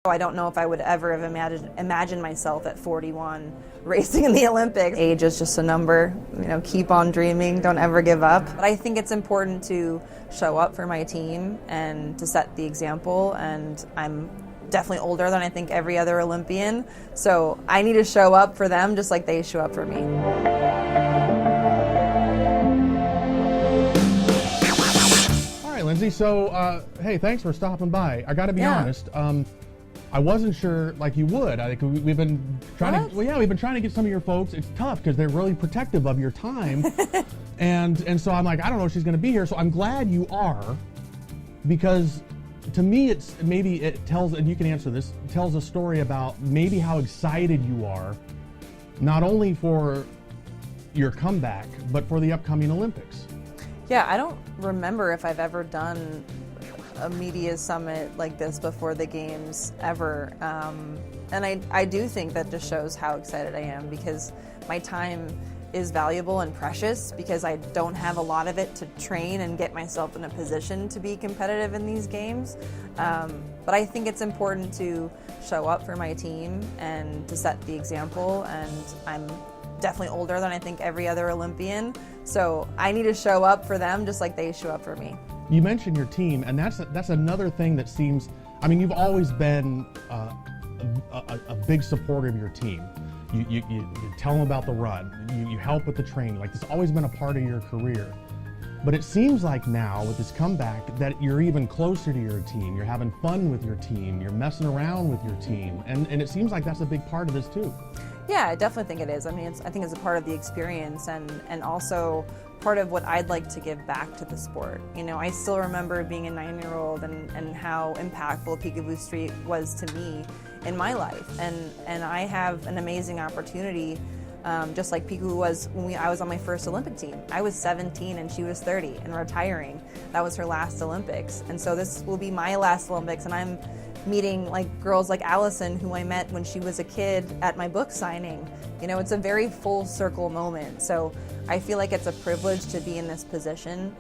I don't know if I would ever have imagined myself at 41 racing in the Olympics. Age is just a number, keep on dreaming, don't ever give up. But I think it's important to show up for my team and to set the example, and I'm definitely older than I think every other Olympian, so I need to show up for them just like they show up for me. All right, Lindsey, so hey, thanks for stopping by. I gotta be honest, I wasn't sure like you would. I think we've been trying to. Well, yeah, we've been trying to get some of your folks. It's tough because they're really protective of your time, and so I'm like, I don't know if she's going to be here. So I'm glad you are, because to me, it tells, and you can answer this, tells a story about maybe how excited you are, not only for your comeback but for the upcoming Olympics. Yeah, I don't remember if I've ever done a media summit like this before the games ever, and I do think that just shows how excited I am, because my time is valuable and precious, because I don't have a lot of it to train and get myself in a position to be competitive in these games, but I think it's important to show up for my team and to set the example, and I'm definitely older than I think every other Olympian, so I need to show up for them just like they show up for me. You mentioned your team, and that's another thing that seems, I mean, you've always been a big supporter of your team. You tell them about the run, you help with the training, like it's always been a part of your career. But it seems like now with this comeback that you're even closer to your team, you're having fun with your team, you're messing around with your team, and it seems like that's a big part of this too. Yeah, I definitely think it is. I mean, I think it's a part of the experience, and also part of what I'd like to give back to the sport. I still remember being a 9-year-old and how impactful Peekaboo Street was to me in my life, and I have an amazing opportunity, just like Peekaboo was when I was on my first Olympic team. I was 17 and she was 30 and retiring. That was her last Olympics, and so this will be my last Olympics, and I'm meeting girls like Allison, who I met when she was a kid at my book signing. It's a very full circle moment. So I feel like it's a privilege to be in this position.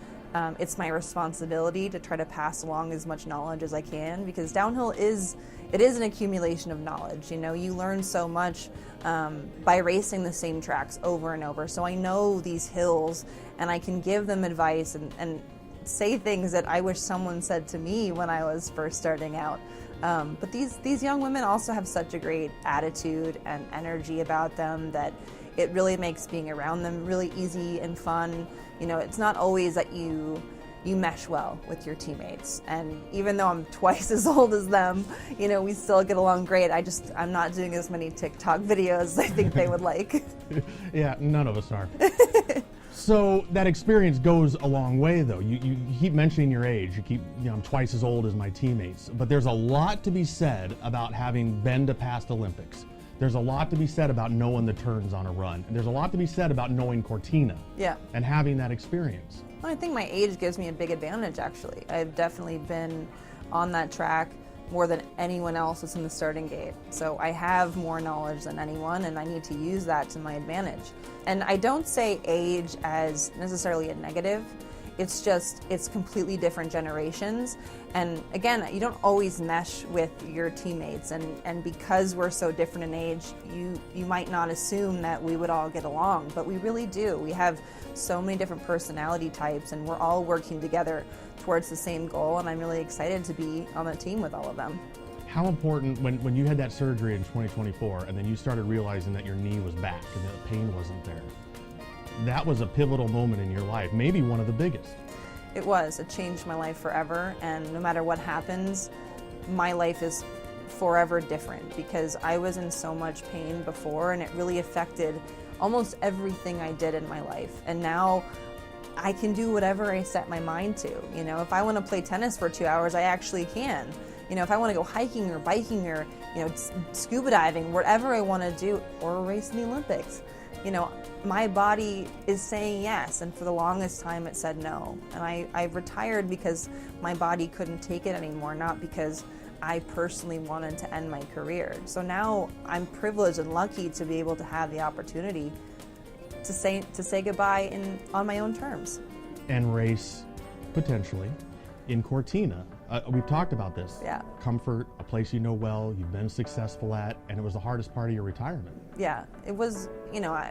It's my responsibility to try to pass along as much knowledge as I can, because downhill is an accumulation of knowledge. You learn so much by racing the same tracks over and over. So I know these hills, and I can give them advice and say things that I wish someone said to me when I was first starting out. But these young women also have such a great attitude and energy about them that it really makes being around them really easy and fun. It's not always that you mesh well with your teammates, and even though I'm twice as old as them, we still get along great. I'm not doing as many TikTok videos as I think they would like. Yeah, none of us are. So that experience goes a long way, though. You keep mentioning your age. You keep, I'm twice as old as my teammates. But there's a lot to be said about having been to past Olympics. There's a lot to be said about knowing the turns on a run. There's a lot to be said about knowing Cortina. Yeah. And having that experience. Well, I think my age gives me a big advantage, actually. I've definitely been on that track more than anyone else that's in the starting gate. So I have more knowledge than anyone, and I need to use that to my advantage. And I don't say age as necessarily a negative. It's just, it's completely different generations. And again, you don't always mesh with your teammates, and because we're so different in age, you might not assume that we would all get along, but we really do. We have so many different personality types, and we're all working together towards the same goal, and I'm really excited to be on the team with all of them. How important, when you had that surgery in 2024, and then you started realizing that your knee was back and that the pain wasn't there, that was a pivotal moment in your life, maybe one of the biggest. It was. It changed my life forever, and no matter what happens, my life is forever different, because I was in so much pain before, and it really affected almost everything I did in my life. And now I can do whatever I set my mind to. If I want to play tennis for 2 hours, I actually can. If I want to go hiking or biking or scuba diving, whatever I want to do, or race in the Olympics, my body is saying yes, and for the longest time it said no. And I retired because my body couldn't take it anymore, not because I personally wanted to end my career. So now I'm privileged and lucky to be able to have the opportunity to say goodbye on my own terms. And race, potentially, in Cortina. we've talked about this. Yeah. Comfort, a place you know well, you've been successful at, and it was the hardest part of your retirement. Yeah, it was,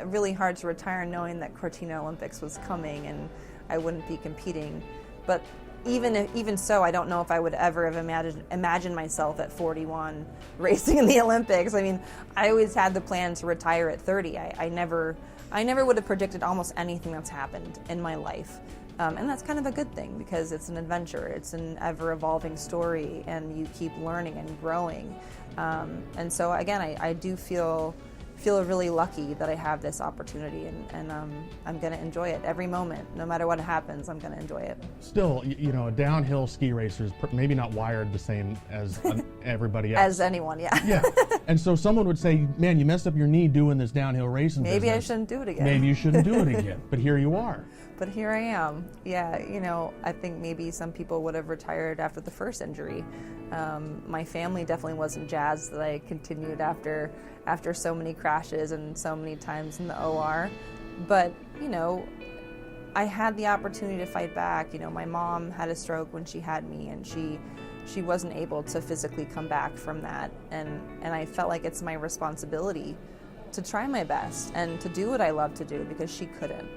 really hard to retire knowing that Cortina Olympics was coming and I wouldn't be competing. But even so, I don't know if I would ever have imagined myself at 41 racing in the Olympics. I mean, I always had the plan to retire at 30. I never would have predicted almost anything that's happened in my life. And that's kind of a good thing because it's an adventure. It's an ever-evolving story, and you keep learning and growing. And so, again, I do feel really lucky that I have this opportunity, and I'm going to enjoy it every moment. No matter what happens, I'm going to enjoy it. Still, a downhill ski racer is maybe not wired the same as everybody else. As anyone, yeah. Yeah. And so someone would say, man, you messed up your knee doing this downhill racing Maybe business. I shouldn't do it again. Maybe you shouldn't do it again. But here you are. But here I am. Yeah, I think maybe some people would have retired after the first injury. My family definitely wasn't jazzed that I continued after so many crashes and so many times in the OR. But, I had the opportunity to fight back. My mom had a stroke when she had me, and she wasn't able to physically come back from that. And I felt like it's my responsibility to try my best and to do what I love to do because she couldn't.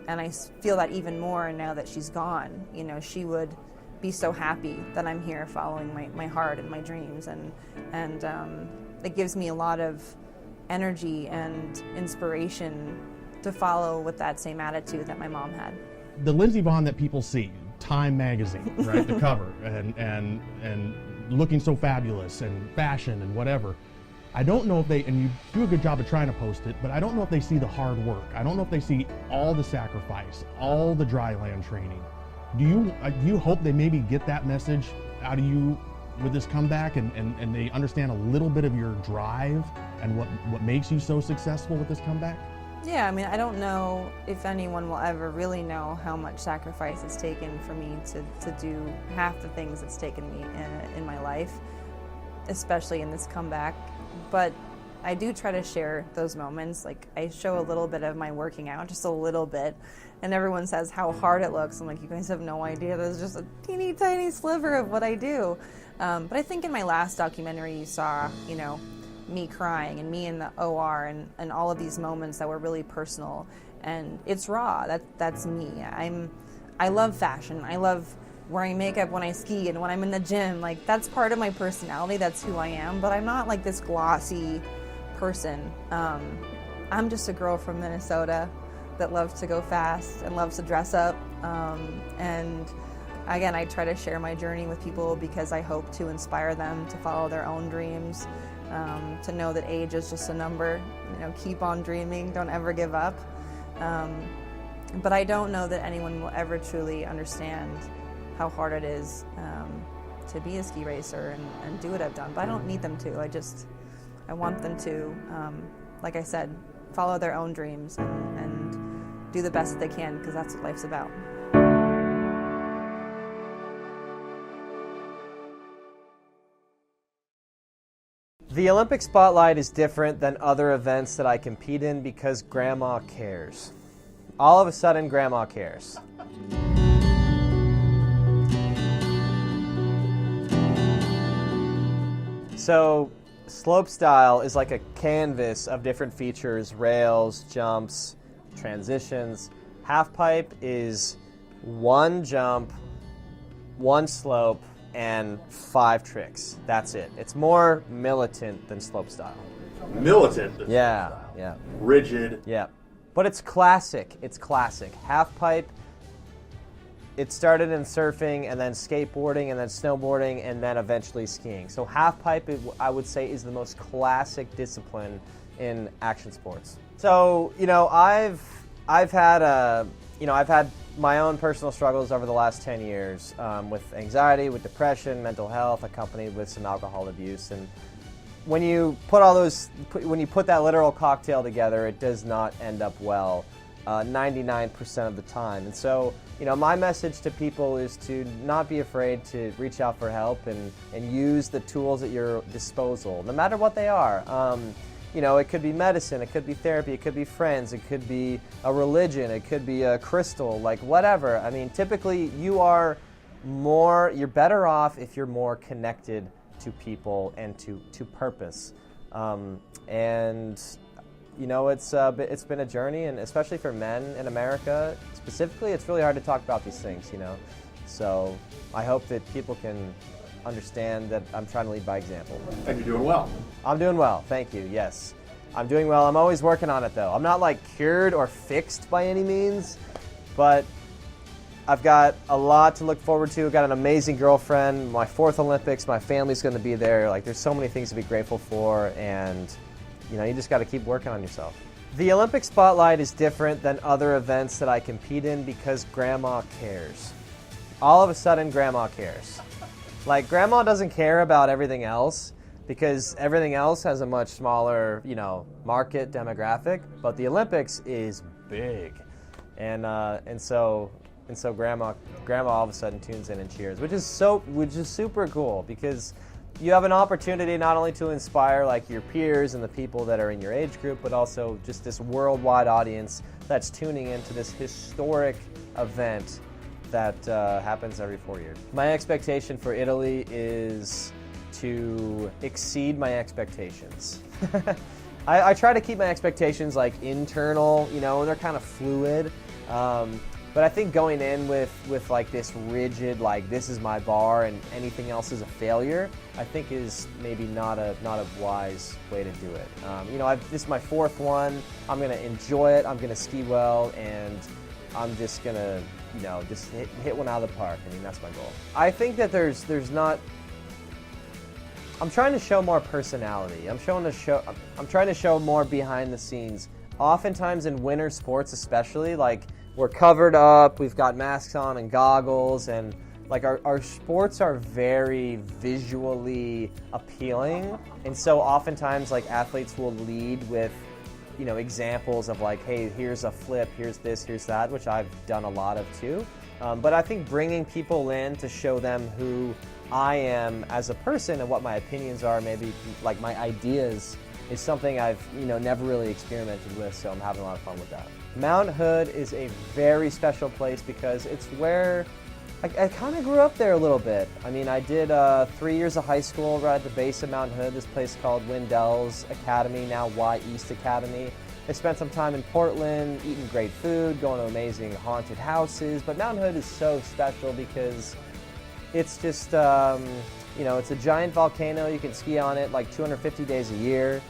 And I feel that even more now that she's gone. She would be so happy that I'm here following my heart and my dreams. And it gives me a lot of energy and inspiration to follow with that same attitude that my mom had. The Lindsey Vonn that people see, Time magazine, right? The cover, and looking so fabulous, and fashion and whatever. I don't know if and you do a good job of trying to post it, but I don't know if they see the hard work. I don't know if they see all the sacrifice, all the dry land training. Do you hope they maybe get that message out of you with this comeback, and they understand a little bit of your drive and what makes you so successful with this comeback? Yeah, I mean, I don't know if anyone will ever really know how much sacrifice it's taken for me to do half the things it's taken me in my life, especially in this comeback. But I do try to share those moments. Like, I show a little bit of my working out, just a little bit, and everyone says how hard it looks. I'm like, you guys have no idea. There's just a teeny tiny sliver of what I do. But I think in my last documentary you saw, me crying and me in the OR and all of these moments that were really personal. And it's raw. That's me. I love fashion. I love wearing makeup when I ski and when I'm in the gym. Like, that's part of my personality. That's who I am. But I'm not like this glossy person. I'm just a girl from Minnesota that loves to go fast and loves to dress up. And again, I try to share my journey with people because I hope to inspire them to follow their own dreams, to know that age is just a number. Keep on dreaming. Don't ever give up. But I don't know that anyone will ever truly understand how hard it is to be a ski racer and do what I've done. But I don't need them to. I want them to, like I said, follow their own dreams and do the best that they can, because that's what life's about. The Olympic spotlight is different than other events that I compete in because Grandma cares. All of a sudden, Grandma cares. So, slopestyle is like a canvas of different features: rails, jumps, transitions. Halfpipe is one jump, one slope, and 5 tricks. That's it. It's more militant than slopestyle. Militant. Yeah. Rigid. Yeah. But it's classic. It's classic. Halfpipe, it started in surfing and then skateboarding and then snowboarding and then eventually skiing. So halfpipe, I would say, is the most classic discipline in action sports. So, I've had my own personal struggles over the last 10 years with anxiety, with depression, mental health, accompanied with some alcohol abuse. And when you put that literal cocktail together, it does not end up well 99% of the time. And so, my message to people is to not be afraid to reach out for help and use the tools at your disposal, no matter what they are. It could be medicine, it could be therapy, it could be friends, it could be a religion, it could be a crystal, like whatever. I mean, typically you are you're better off if you're more connected to people and to purpose. And you know, it's been a journey, and especially for men in America specifically, it's really hard to talk about these things, you know. So I hope that people can understand that I'm trying to lead by example. And you're doing well. I'm doing well, thank you, yes. I'm doing well. I'm always working on it though. I'm not like cured or fixed by any means, but I've got a lot to look forward to. I've got an amazing girlfriend, my 4th Olympics, my family's going to be there. Like, there's so many things to be grateful for, and you know, you just got to keep working on yourself. The Olympic spotlight is different than other events that I compete in because grandma cares. All of a sudden, grandma cares. Like, grandma doesn't care about everything else because everything else has a much smaller, you know, market demographic, but the Olympics is big. And so grandma all of a sudden tunes in and cheers, which is super cool because you have an opportunity not only to inspire like your peers and the people that are in your age group, but also just this worldwide audience that's tuning into this historic event that happens every 4 years. My expectation for Italy is to exceed my expectations. I try to keep my expectations like internal, you know, and they're kind of fluid. But I think going in with like this rigid, like this is my bar and anything else is a failure, I think is maybe not a wise way to do it. You know, this is my 4th one. I'm gonna enjoy it. I'm gonna ski well, and I'm just gonna, you know, just hit one out of the park. I mean, that's my goal. I think that there's not. I'm trying to show more personality. I'm trying to show more behind the scenes. Oftentimes in winter sports, especially, like, we're covered up, we've got masks on and goggles, and like our sports are very visually appealing, and so oftentimes like athletes will lead with, you know, examples of like, hey, here's a flip, here's this, here's that, which I've done a lot of too. But I think bringing people in to show them who I am as a person and what my opinions are, maybe like my ideas, is something I've, you know, never really experimented with, so I'm having a lot of fun with that. Mount Hood is a very special place because it's where I kind of grew up there a little bit. I mean, I did 3 years of high school right at the base of Mount Hood, this place called Windell's Academy, now Y East Academy. I spent some time in Portland, eating great food, going to amazing haunted houses, but Mount Hood is so special because it's just, you know, it's a giant volcano. You can ski on it like 250 days a year.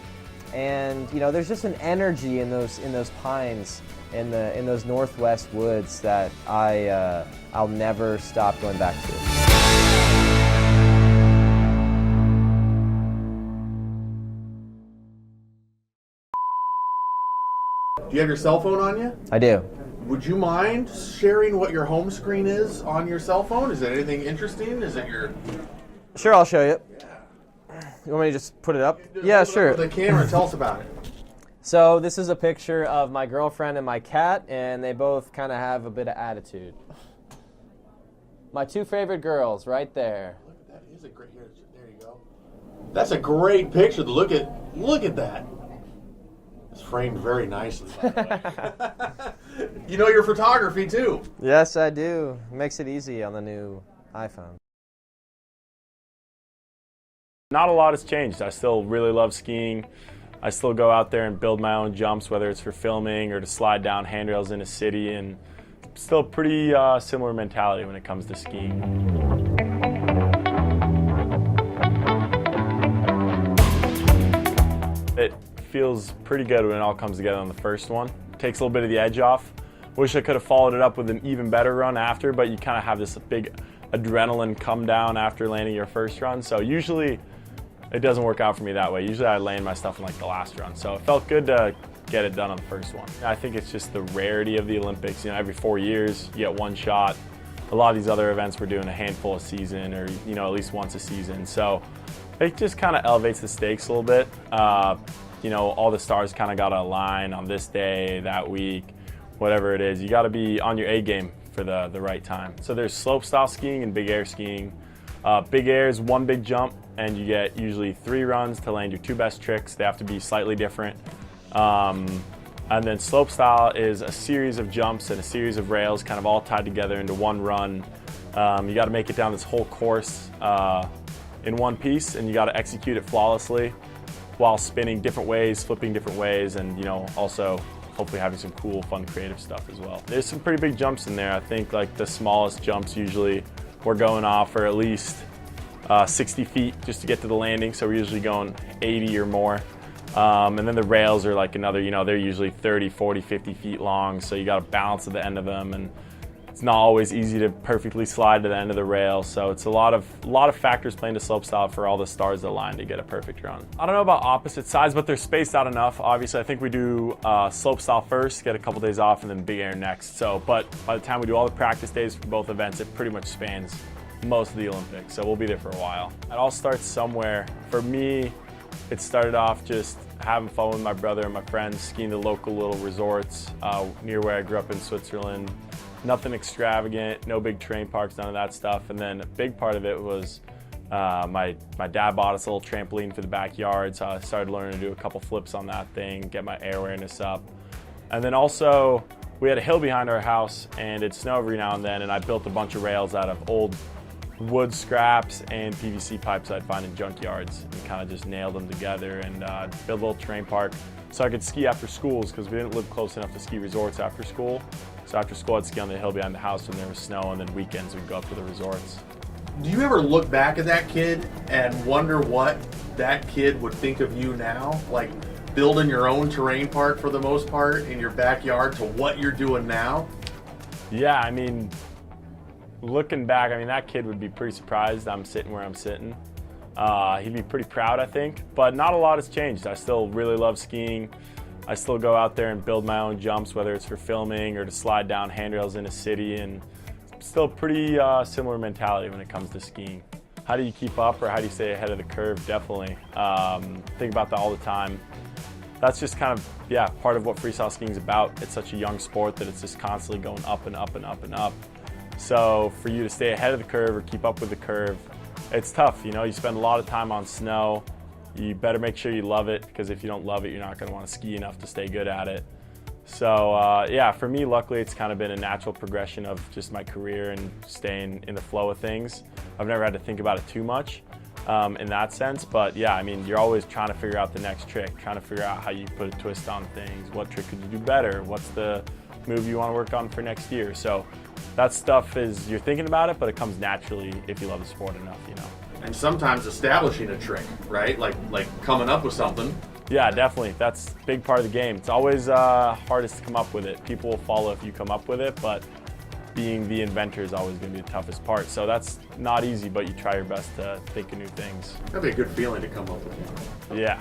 And you know, there's just an energy in those pines, in those northwest woods that I'll never stop going back to. Do you have your cell phone on you? I do. Would you mind sharing what your home screen is on your cell phone? Is it anything interesting? Is it your... Sure, I'll show you. You want me to just put it up? Yeah, sure. The camera, tell us about it. So this is a picture of my girlfriend and my cat, and they both kind of have a bit of attitude. My 2 favorite girls, right there. Look at that. Here's a great. There you go. That's a great picture. Look at that. It's framed very nicely, by the way. You know your photography too. Yes, I do. Makes it easy on the new iPhone. Not a lot has changed. I still really love skiing. I still go out there and build my own jumps, whether it's for filming or to slide down handrails in a city, and still pretty similar mentality when it comes to skiing. It feels pretty good when it all comes together on the first one. Takes a little bit of the edge off. Wish I could have followed it up with an even better run after, but you kind of have this big adrenaline come down after landing your first run, so usually it doesn't work out for me that way. Usually I land my stuff in like the last run. So it felt good to get it done on the first one. I think it's just the rarity of the Olympics. You know, every 4 years you get one shot. A lot of these other events we're doing a handful a season, or you know, at least once a season. So it just kind of elevates the stakes a little bit. You know, all the stars kind of got to align on this day, that week, whatever it is. You got to be on your A game for the right time. So there's slopestyle skiing and big air skiing. Big air is one big jump, and you get usually 3 runs to land your 2 best tricks. They have to be slightly different. And then slopestyle is a series of jumps and a series of rails kind of all tied together into one run. You got to make it down this whole course in one piece, and you got to execute it flawlessly while spinning different ways, flipping different ways, and also hopefully having some cool, fun, creative stuff as well. There's some pretty big jumps in there. I think like the smallest jumps usually we're going off are at least 60 feet just to get to the landing, so we're usually going 80 or more. And then the rails are like another, they're usually 30, 40, 50 feet long, so you got to balance at the end of them, and it's not always easy to perfectly slide to the end of the rail, so it's a lot of factors playing to slopestyle for all the stars that align to get a perfect run. I don't know about opposite sides, but they're spaced out enough. Obviously, I think we do slopestyle first, get a couple days off, and then big air next. So, but by the time we do all the practice days for both events, it pretty much spans most of the Olympics, so we'll be there for a while. It all starts somewhere. For me, it started off just having fun with my brother and my friends, skiing the local little resorts near where I grew up in Switzerland. Nothing extravagant, no big terrain parks, none of that stuff. And then a big part of it was my dad bought us a little trampoline for the backyard, so I started learning to do a couple flips on that thing, get my air awareness up. And then also, we had a hill behind our house, and it'd snow every now and then, and I built a bunch of rails out of old wood scraps and PVC pipes I'd find in junkyards, and kind of just nailed them together and built a little terrain park so I could ski after schools, because we didn't live close enough to ski resorts after school. So after school, I'd ski on the hill behind the house when there was snow, and then weekends we'd go up to the resorts. Do you ever look back at that kid and wonder what that kid would think of you now? Like building your own terrain park for the most part in your backyard to what you're doing now? Yeah, I mean, looking back, that kid would be pretty surprised I'm sitting where I'm sitting. He'd be pretty proud, I think, but not a lot has changed. I still really love skiing. I still go out there and build my own jumps, whether it's for filming or to slide down handrails in a city, and still pretty similar mentality when it comes to skiing. How do you keep up, or how do you stay ahead of the curve? Definitely. Think about that all the time. That's just kind of, part of what freestyle skiing is about. It's such a young sport that it's just constantly going up and up and up and up. So for you to stay ahead of the curve or keep up with the curve, it's tough. You spend a lot of time on snow. You better make sure you love it, because if you don't love it, you're not going to want to ski enough to stay good at it. So for me, luckily, it's kind of been a natural progression of just my career and staying in the flow of things. I've never had to think about it too much in that sense, but you're always trying to figure out the next trick, trying to figure out how you put a twist on things. What trick could you do better? What's the move you want to work on for next year? So that stuff you're thinking about it, but it comes naturally if you love the sport enough, And sometimes establishing a trick, right? Like coming up with something. Yeah, definitely. That's a big part of the game. It's always hardest to come up with it. People will follow if you come up with it, but being the inventor is always going to be the toughest part. So that's not easy, but you try your best to think of new things. That'd be a good feeling to come up with. Yeah.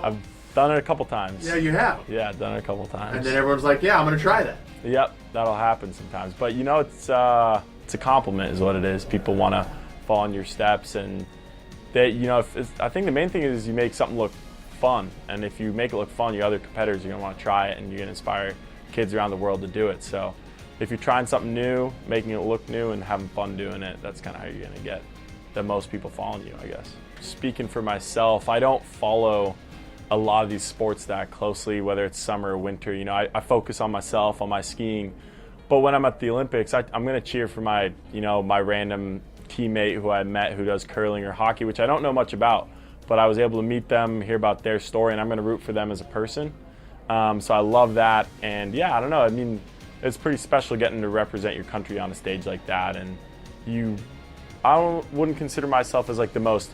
I've done it a couple times. Yeah, you have. Yeah, I've done it a couple times. And then everyone's like, yeah, I'm going to try that. Yep, that'll happen sometimes. But it's a compliment is what it is. People want to follow in your steps, and I think the main thing is you make something look fun, and if you make it look fun, your other competitors are going to want to try it, and you're going to inspire kids around the world to do it. So if you're trying something new, making it look new and having fun doing it, that's kind of how you're going to get the most people following you, I guess. Speaking for myself, I don't follow a lot of these sports that closely, whether it's summer or winter. I focus on myself, on my skiing, but when I'm at the Olympics, I'm going to cheer for my my random teammate who I met who does curling or hockey, which I don't know much about, but I was able to meet them, hear about their story, and I'm going to root for them as a person. So I love that, and I don't know. It's pretty special getting to represent your country on a stage like that, and wouldn't consider myself as like the most,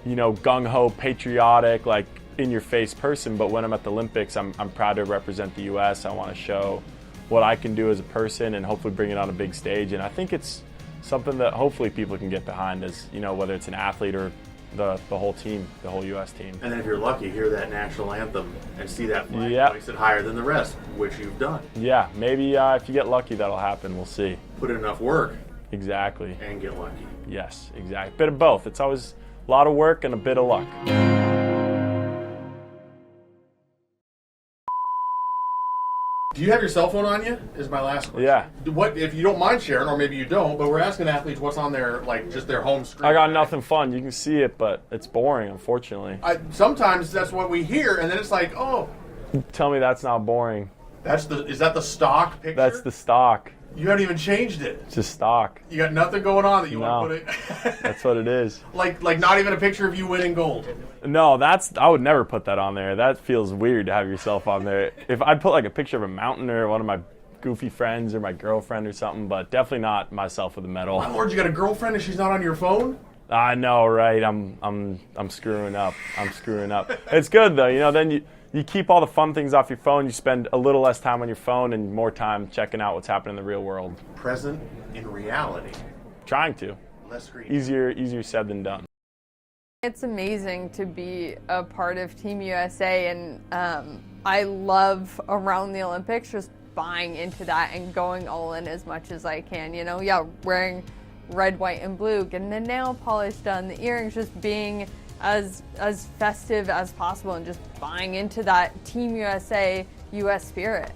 gung-ho, patriotic, like in-your-face person, but when I'm at the Olympics, I'm proud to represent the U.S. I want to show what I can do as a person and hopefully bring it on a big stage, and I think it's something that hopefully people can get behind as, whether it's an athlete or the whole team, the whole U.S. team. And then if you're lucky, hear that national anthem and see that flag hoisted higher than the rest, which you've done. Yeah, maybe if you get lucky, that'll happen. We'll see. Put in enough work. Exactly. And get lucky. Yes, exactly. Bit of both. It's always a lot of work and a bit of luck. Do you have your cell phone on you? Is my last question. Yeah. What, if you don't mind sharing, or maybe you don't, but we're asking athletes what's on their, just their home screen. I got nothing fun. You can see it, but it's boring, unfortunately. Sometimes that's what we hear, and then it's like, oh. Tell me that's not boring. Is that the stock picture? That's the stock. You haven't even changed it. It's just stock. You got nothing going on that you want to No. put it. That's what it is. like not even a picture of you winning gold. No, I would never put that on there. That feels weird to have yourself on there. If I'd put like a picture of a mountain or one of my goofy friends or my girlfriend or something, but definitely not myself with a medal. My Lord, you got a girlfriend and she's not on your phone? I know, right? I'm screwing up. I'm screwing up. It's good though, you know. Then you keep all the fun things off your phone. You spend a little less time on your phone and more time checking out what's happening in the real world. Present in reality. Trying to. Less screen. Easier said than done. It's amazing to be a part of Team USA, and I love around the Olympics just buying into that and going all in as much as I can. You know, yeah, wearing red, white, and blue, getting the nail polish done, the earrings, just being as festive as possible and just buying into that Team USA, US spirit.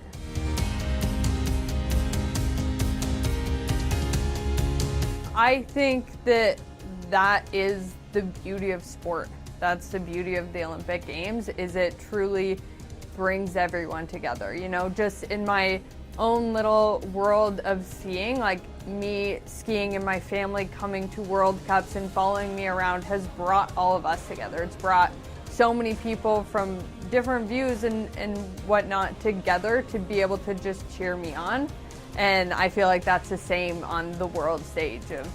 I think that is the beauty of sport. That's the beauty of the Olympic Games, is it truly brings everyone together. You know, just in my own little world of skiing, like me skiing and my family coming to World Cups and following me around has brought all of us together. It's brought so many people from different views and whatnot together to be able to just cheer me on. And I feel like that's the same on the world stage of,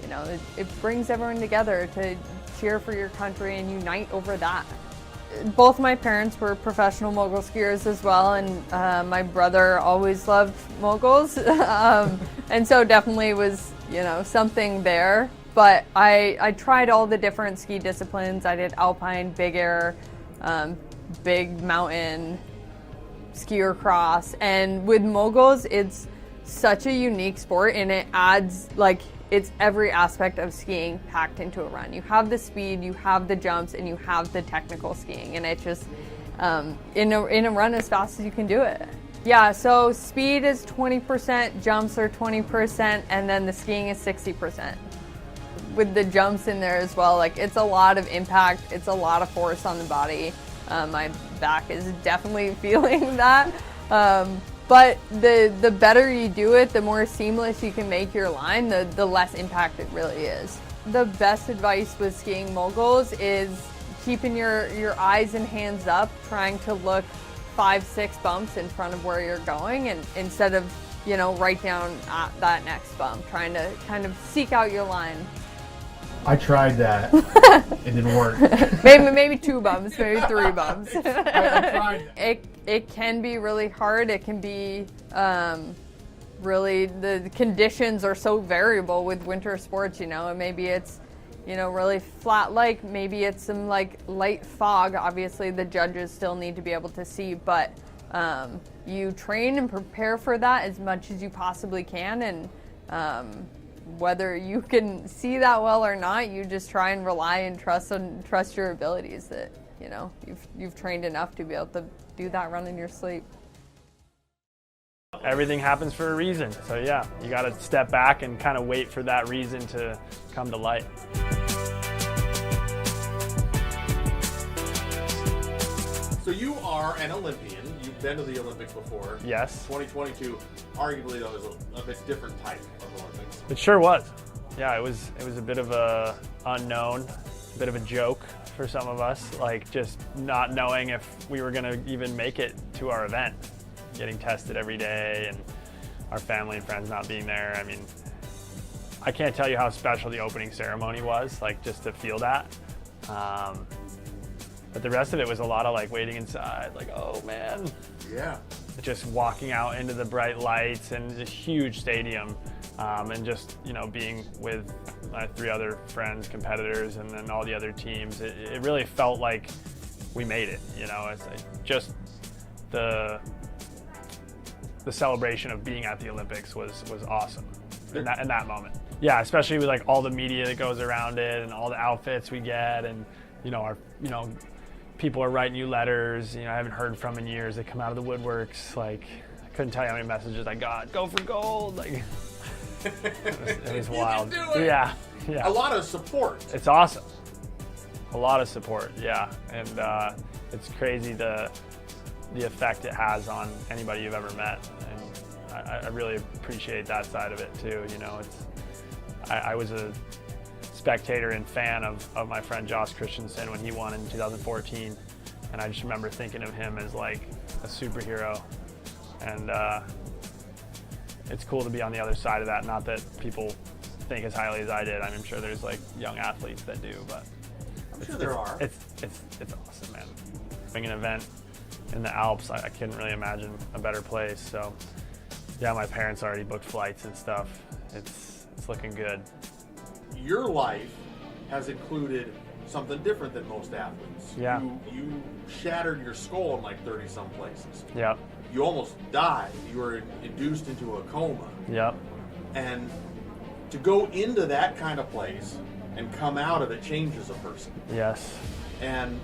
you know, it brings everyone together to cheer for your country and unite over that. Both my parents were professional mogul skiers as well, and my brother always loved moguls, and so definitely was, you know, something there. But I tried all the different ski disciplines. I did alpine, big air, big mountain, skier cross, and with moguls, it's such a unique sport, and it adds, like, it's every aspect of skiing packed into a run. You have the speed, you have the jumps, and you have the technical skiing, and it just, in a run as fast as you can do it. Yeah, so speed is 20%, jumps are 20%, and then the skiing is 60%. With the jumps in there as well, like, it's a lot of impact, it's a lot of force on the body. My back is definitely feeling that. But the better you do it, the more seamless you can make your line, the less impact it really is. The best advice with skiing moguls is keeping your eyes and hands up, trying to look 5-6 bumps in front of where you're going, and instead of, you know, right down at that next bump, trying to kind of seek out your line. I tried that. It didn't work. maybe 2 bumps, maybe 3 bumps. I tried. It can be really hard. It can be really, the conditions are so variable with winter sports, you know, and maybe it's, you know, really flat like, maybe it's some like light fog. Obviously the judges still need to be able to see, but you train and prepare for that as much as you possibly can, and whether you can see that well or not, you just try and rely and trust your abilities, that, you know, you've trained enough to be able to do that run in your sleep. Everything happens for a reason. So yeah, you got to step back and kind of wait for that reason to come to light. So you are an Olympian. You've been to the Olympics before. Yes. 2022, arguably though, is a bit different type of Olympics. It sure was. Yeah, it was a bit of a unknown, a bit of a joke for some of us, like just not knowing if we were gonna even make it to our event, getting tested every day, and our family and friends not being there. I mean, I can't tell you how special the opening ceremony was, like just to feel that. But the rest of it was a lot of like waiting inside, like, oh man. Yeah. Just walking out into the bright lights and a huge stadium, and just, you know, being with my 3 other friends, competitors, and then all the other teams. It really felt like we made it, you know. It's like just the celebration of being at the Olympics was awesome in that moment. Yeah, especially with like all the media that goes around it and all the outfits we get, and people are writing you letters, I haven't heard from in years. They come out of the woodworks. Like, I couldn't tell you how many messages I got. Go for gold. Like, it was wild. You can do it. Yeah. A lot of support. It's awesome. A lot of support. Yeah, and it's crazy the effect it has on anybody you've ever met. And I really appreciate that side of it too. You know, I was a spectator and fan of my friend Josh Christensen when he won in 2014, and I just remember thinking of him as like a superhero, and it's cool to be on the other side of that. Not that people think as highly as I did. I'm sure there's like young athletes that do, but I'm sure there are. It's awesome, man. Being an event in the Alps, I couldn't really imagine a better place. So yeah, my parents already booked flights and stuff. It's looking good. Your life has included something different than most athletes. Yeah. You shattered your skull in like 30 some places. Yep. You almost died. You were induced into a coma. Yep. And to go into that kind of place and come out of it changes a person. Yes. And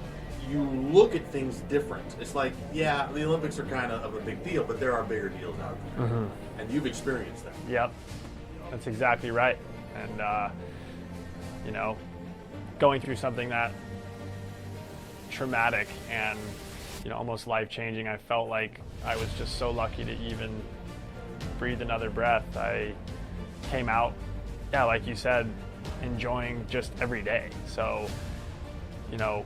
you look at things different. It's like, yeah, the Olympics are kind of a big deal, but there are bigger deals out there. Mm-hmm. And you've experienced them. Yep. That's exactly right. And, you know, going through something that traumatic and, you know, almost life-changing, I felt like I was just so lucky to even breathe another breath. I came out, yeah, like you said, enjoying just every day. So, you know,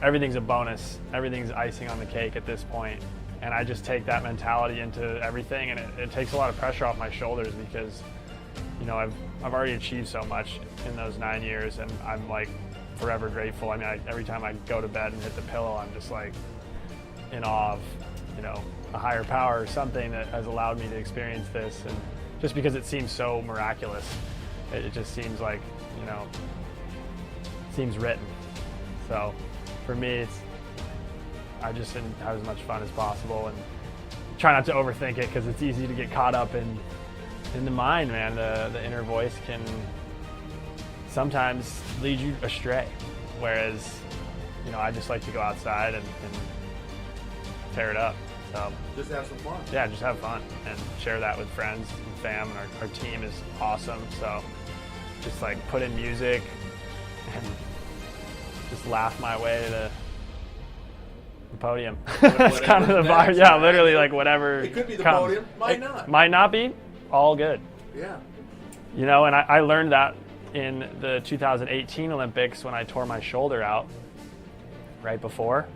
everything's a bonus. Everything's icing on the cake at this point. And I just take that mentality into everything, and it takes a lot of pressure off my shoulders because, you know, I've already achieved so much in those 9 years, and I'm like forever grateful. I mean, every time I go to bed and hit the pillow, I'm just like in awe of, you know, a higher power or something that has allowed me to experience this. And just because it seems so miraculous, it just seems like, you know, it seems written. So for me, I just have as much fun as possible and try not to overthink it, because it's easy to get caught up in the mind, man. The inner voice can sometimes lead you astray, whereas, you know, I just like to go outside and tear it up. So just have some fun. Yeah, just have fun and share that with friends and fam. And our team is awesome, so just like put in music and just laugh my way to the podium. That's kind of the vibe. Yeah, literally, like whatever. It could be the comes. podium, might not. Might not be. All good. Yeah. You know, and I learned that in the 2018 Olympics when I tore my shoulder out right before,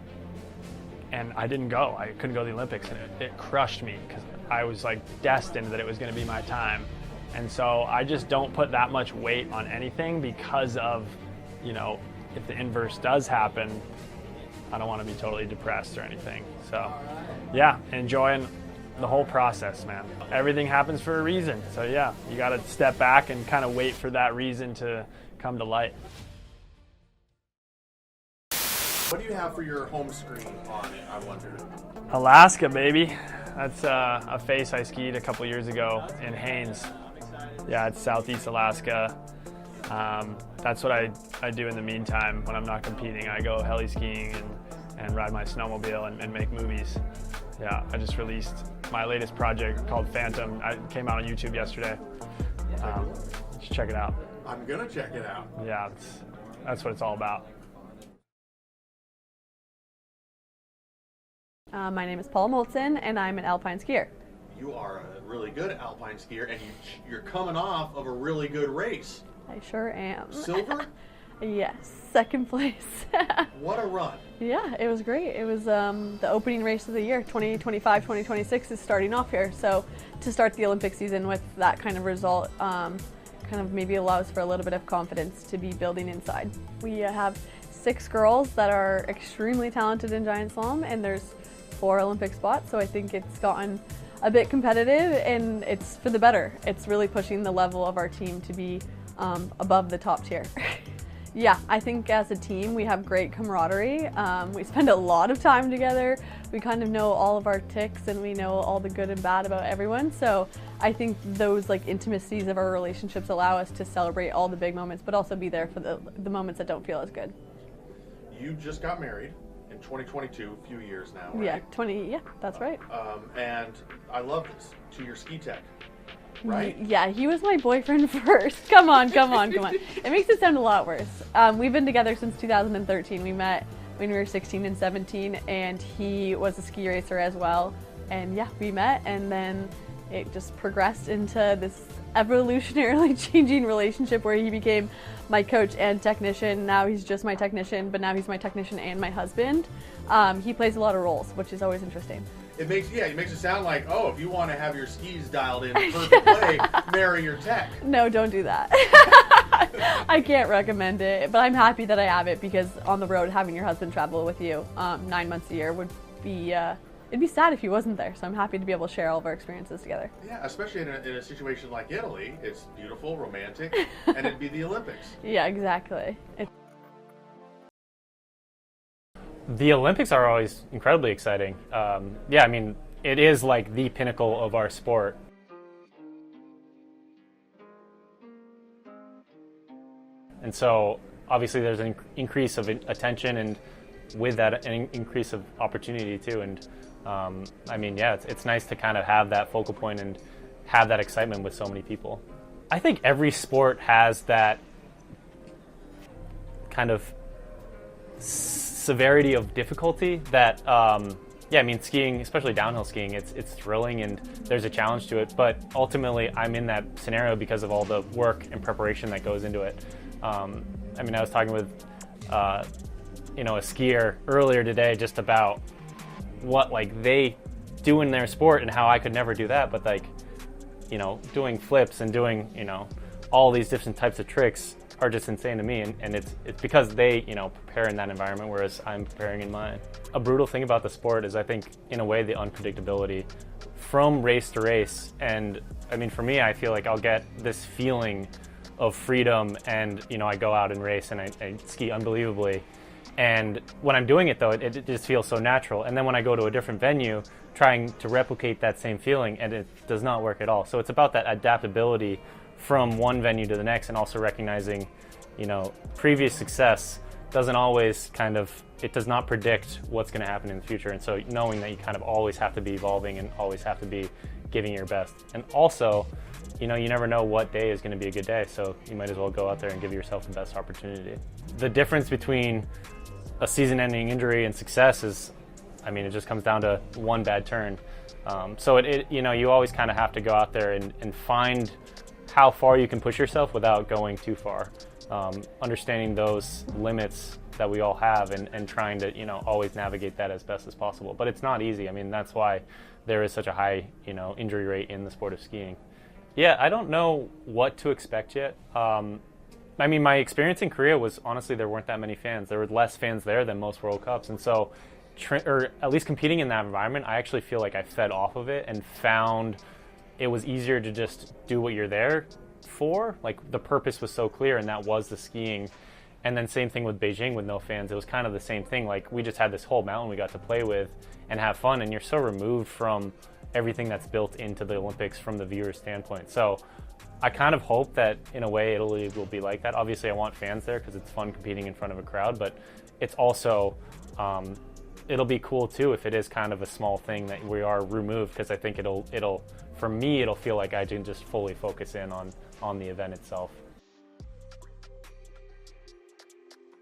and I didn't go. I couldn't go to the Olympics, and it crushed me because I was like destined that it was going to be my time. And so I just don't put that much weight on anything because of, you know, if the inverse does happen, I don't want to be totally depressed or anything. So yeah, enjoying the whole process, man. Everything happens for a reason. So yeah, you got to step back and kind of wait for that reason to come to light. What do you have for your home screen on it, I wonder? Alaska, baby. That's a face I skied a couple years ago in Haines. Yeah, it's Southeast Alaska. That's what I do in the meantime when I'm not competing. I go heli skiing and ride my snowmobile and make movies. Yeah, I just released my latest project called Phantom. It came out on YouTube yesterday. Just check it out. I'm gonna check it out. Yeah, that's what it's all about. My name is Paula Moltzan, and I'm an alpine skier. You are a really good alpine skier, and you're coming off of a really good race. I sure am. Silver? Yes, second place. What a run. Yeah, it was great. It was the opening race of the year. 2025, 2026 is starting off here. So to start the Olympic season with that kind of result kind of maybe allows for a little bit of confidence to be building inside. We have 6 girls that are extremely talented in giant slalom, and there's 4 Olympic spots. So I think it's gotten a bit competitive, and it's for the better. It's really pushing the level of our team to be above the top tier. Yeah, I think as a team we have great camaraderie. We spend a lot of time together. We kind of know all of our ticks, and we know all the good and bad about everyone. So I think those like intimacies of our relationships allow us to celebrate all the big moments, but also be there for the moments that don't feel as good. You just got married in 2022, a few years now, right? Yeah, that's right. And I love this, to your ski tech, right? Yeah, he was my boyfriend first. Come on. It makes it sound a lot worse. We've been together since 2013. We met when we were 16 and 17, and he was a ski racer as well. And yeah, we met, and then it just progressed into this evolutionarily changing relationship where he became my coach and technician. Now he's just my technician, but now he's my technician and my husband. He plays a lot of roles, which is always interesting. It makes it sound like, oh, if you want to have your skis dialed in perfect way, marry your tech. No, don't do that. I can't recommend it, but I'm happy that I have it, because on the road, having your husband travel with you 9 months a year would be, it'd be sad if he wasn't there. So I'm happy to be able to share all of our experiences together. Yeah, especially in a situation like Italy. It's beautiful, romantic, and it'd be the Olympics. Yeah, exactly. The Olympics are always incredibly exciting. Yeah, I mean, it is like the pinnacle of our sport. And so obviously there's an increase of attention, and with that an increase of opportunity too. And I mean, yeah, it's nice to kind of have that focal point and have that excitement with so many people. I think every sport has that kind of severity of difficulty that, yeah, I mean, skiing, especially downhill skiing, it's thrilling and there's a challenge to it, but ultimately I'm in that scenario because of all the work and preparation that goes into it. I mean, I was talking with, you know, a skier earlier today just about what, like, they do in their sport and how I could never do that, but, like, you know, doing flips and doing, you know, all these different types of tricks are just insane to me, and it's because they, you know, prepare in that environment, whereas I'm preparing in mine. A brutal thing about the sport is, I think, in a way, the unpredictability from race to race. And I mean, for me, I feel like I'll get this feeling of freedom, and, you know, I go out and race and I ski unbelievably, and when I'm doing it though, it just feels so natural. And then when I go to a different venue trying to replicate that same feeling, and it does not work at all. So it's about that adaptability from one venue to the next, and also recognizing, you know, previous success doesn't always it does not predict what's going to happen in the future. And so knowing that you kind of always have to be evolving and always have to be giving your best. And also, you know, you never know what day is going to be a good day, so you might as well go out there and give yourself the best opportunity. The difference between a season-ending injury and success is, I mean, it just comes down to one bad turn. So you know, you always kind of have to go out there and find how far you can push yourself without going too far. Understanding those limits that we all have, and trying to, you know, always navigate that as best as possible. But it's not easy. I mean, that's why there is such a high, you know, injury rate in the sport of skiing. Yeah, I don't know what to expect yet. I mean, my experience in Korea was, honestly, there weren't that many fans. There were less fans there than most World Cups. And so, or at least competing in that environment, I actually feel like I fed off of it and found it was easier to just do what you're there for. Like, the purpose was so clear, and that was the skiing. And then same thing with Beijing with no fans. It was kind of the same thing. Like, we just had this whole mountain we got to play with and have fun, and you're so removed from everything that's built into the Olympics from the viewer's standpoint. So I kind of hope that, in a way, Italy will be like that. Obviously, I want fans there because it's fun competing in front of a crowd, but it's also, it'll be cool too if it is kind of a small thing that we are removed, because I think it'll for me, it'll feel like I can just fully focus in on the event itself.